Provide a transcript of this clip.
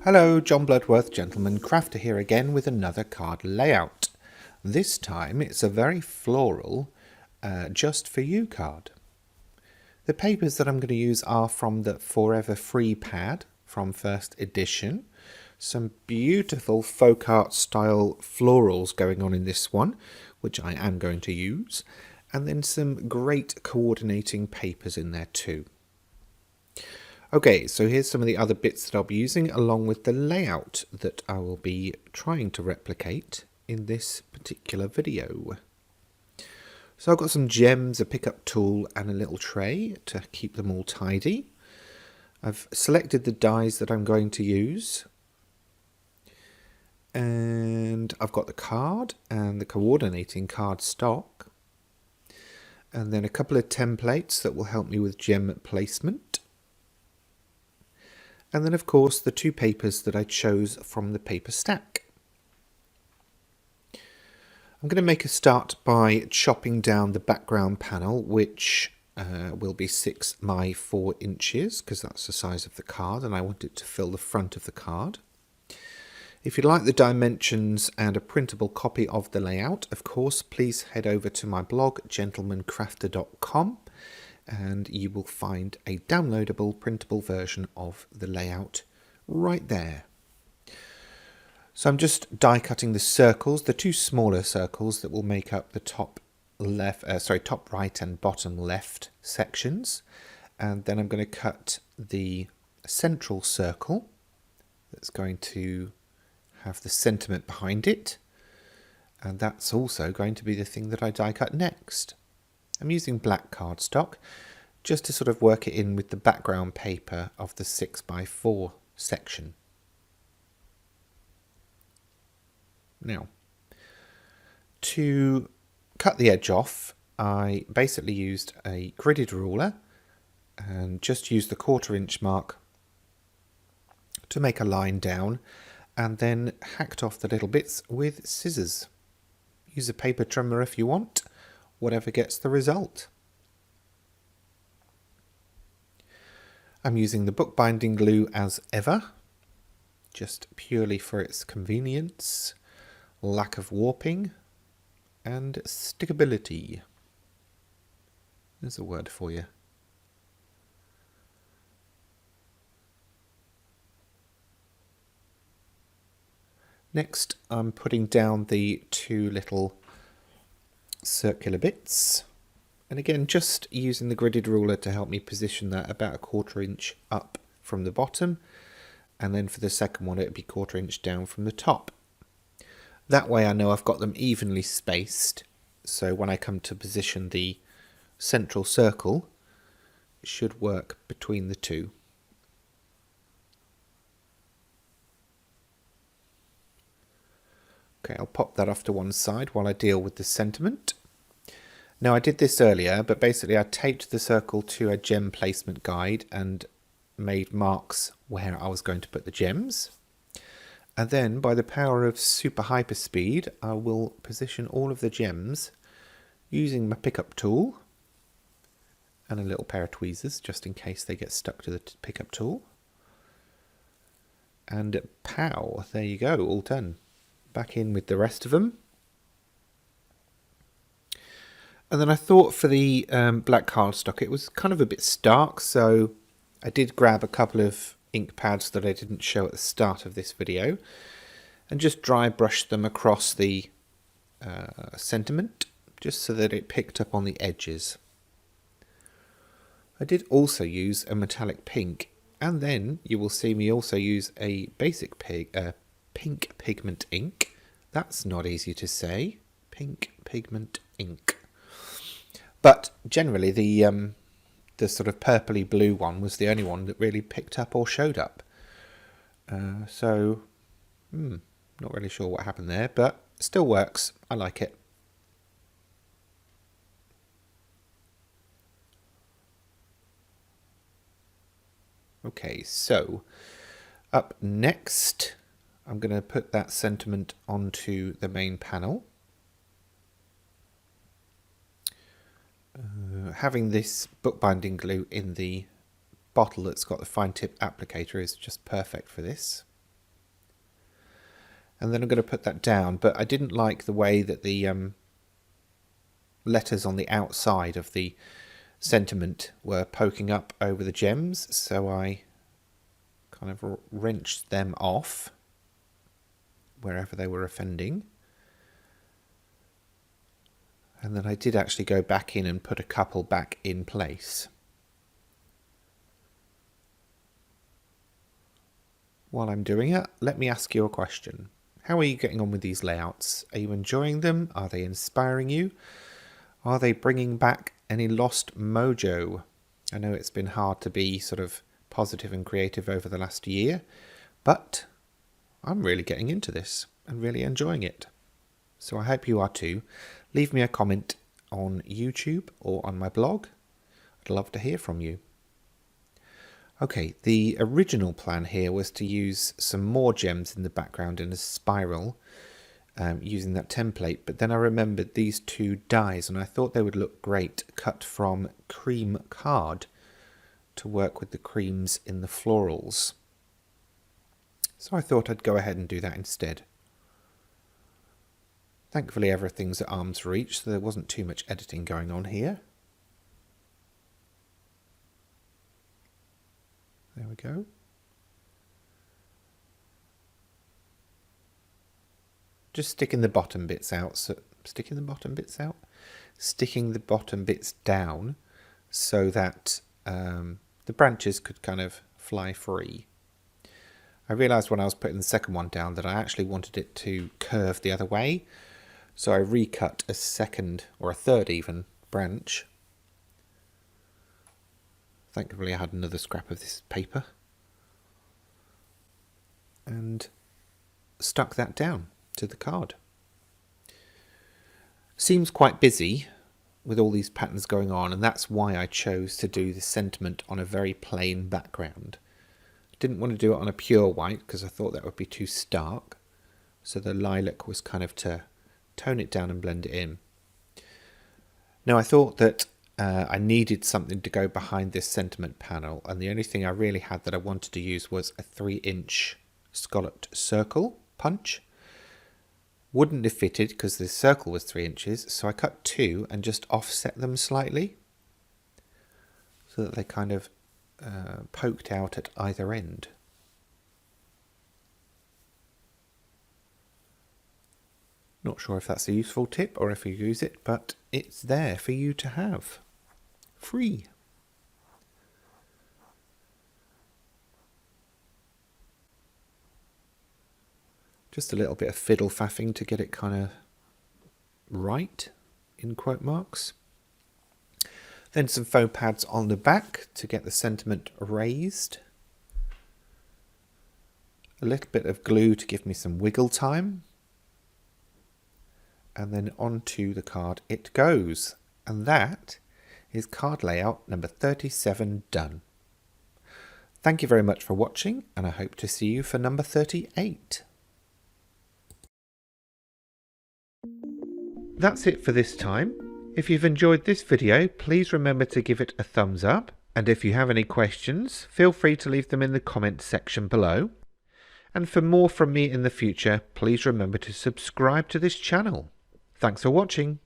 Hello, John Bloodworth, Gentleman Crafter here again with another card layout. This time it's a very floral, just for you card. The papers that I'm going to use are from the Forever Free pad from first edition. Some beautiful folk art style florals going on in this one, which I am going to use. And then some great coordinating papers in there too. Okay, so here's some of the other bits that I'll be using along with the layout that I will be trying to replicate in this particular video. So I've got some gems, a pickup tool and a little tray to keep them all tidy. I've selected the dies that I'm going to use. And I've got the card and the coordinating card stock. And then a couple of templates that will help me with gem placement. And then, of course, the two papers that I chose from the paper stack. I'm going to make a start by chopping down the background panel, which will be 6 by 4 inches, because that's the size of the card, and I want it to fill the front of the card. If you'd like the dimensions and a printable copy of the layout, of course, please head over to my blog, gentlemancrafter.com. And you will find a downloadable printable version of the layout right there. So I'm just die cutting the circles, the two smaller circles that will make up the top right and bottom left sections. And then I'm going to cut the central circle that's going to have the sentiment behind it. And that's also going to be the thing that I die cut next. I'm using black cardstock just to sort of work it in with the background paper of the 6 by 4 section. Now, to cut the edge off, I basically used a gridded ruler and just used the 1/4 inch mark to make a line down and then hacked off the little bits with scissors. Use a paper trimmer if you want. Whatever gets the result. I'm using the bookbinding glue as ever, just purely for its convenience, lack of warping, and stickability. There's a word for you. Next, I'm putting down the two little circular bits, and again just using the gridded ruler to help me position that about a 1/4 inch up from the bottom, and then for the second one it would be 1/4 inch down from the top. That way I know I've got them evenly spaced, so when I come to position the central circle it should work between the two. Okay, I'll pop that off to one side while I deal with the sentiment. Now I did this earlier, but basically I taped the circle to a gem placement guide and made marks where I was going to put the gems. And then by the power of super hyper speed, I will position all of the gems using my pickup tool and a little pair of tweezers just in case they get stuck to the pickup tool. And pow, there you go, all done. Back in with the rest of them. And then I thought for the black cardstock it was kind of a bit stark, so I did grab a couple of ink pads that I didn't show at the start of this video and just dry brushed them across the sentiment just so that it picked up on the edges. I did also use a metallic pink, and then you will see me also use a basic pink pigment ink. That's not easy to say. Pink pigment ink. But generally the sort of purpley blue one was the only one that really picked up or showed up. So not really sure what happened there, but still works. I like it. Okay, so up next I'm going to put that sentiment onto the main panel. Having this bookbinding glue in the bottle that's got the fine tip applicator is just perfect for this. And then I'm going to put that down, but I didn't like the way that the letters on the outside of the sentiment were poking up over the gems, so I kind of wrenched them off wherever they were offending. And then I did actually go back in and put a couple back in place. While I'm doing it, let me ask you a question. How are you getting on with these layouts? Are you enjoying them? Are they inspiring you? Are they bringing back any lost mojo? I know it's been hard to be sort of positive and creative over the last year, but I'm really getting into this and really enjoying it. So I hope you are too. Leave me a comment on YouTube or on my blog. I'd love to hear from you. Okay, the original plan here was to use some more gems in the background in a spiral using that template, but then I remembered these two dies and I thought they would look great cut from cream card to work with the creams in the florals. So I thought I'd go ahead and do that instead. Thankfully everything's at arm's reach, so there wasn't too much editing going on here. There we go. Just sticking the bottom bits out. Sticking the bottom bits down so that the branches could kind of fly free. I realised when I was putting the second one down that I actually wanted it to curve the other way, so I recut a second or a third even branch. Thankfully I had another scrap of this paper and stuck that down to the card. Seems quite busy with all these patterns going on, and that's why I chose to do the sentiment on a very plain background. Didn't want to do it on a pure white because I thought that would be too stark, so the lilac was kind of to tone it down and blend it in. Now I thought that I needed something to go behind this sentiment panel, and the only thing I really had that I wanted to use was a 3-inch scalloped circle punch. Wouldn't have fitted because the circle was 3 inches, so I cut 2 and just offset them slightly so that they kind of poked out at either end. Not sure if that's a useful tip or if you use it, but it's there for you to have. Free. Just a little bit of fiddle faffing to get it kind of right, in quote marks. Then some faux pads on the back to get the sentiment raised. A little bit of glue to give me some wiggle time. And then onto the card it goes. And that is card layout number 37 done. Thank you very much for watching, and I hope to see you for number 38. That's it for this time. If you've enjoyed this video, please remember to give it a thumbs up, and if you have any questions, feel free to leave them in the comment section below. And for more from me in the future, please remember to subscribe to this channel. Thanks for watching.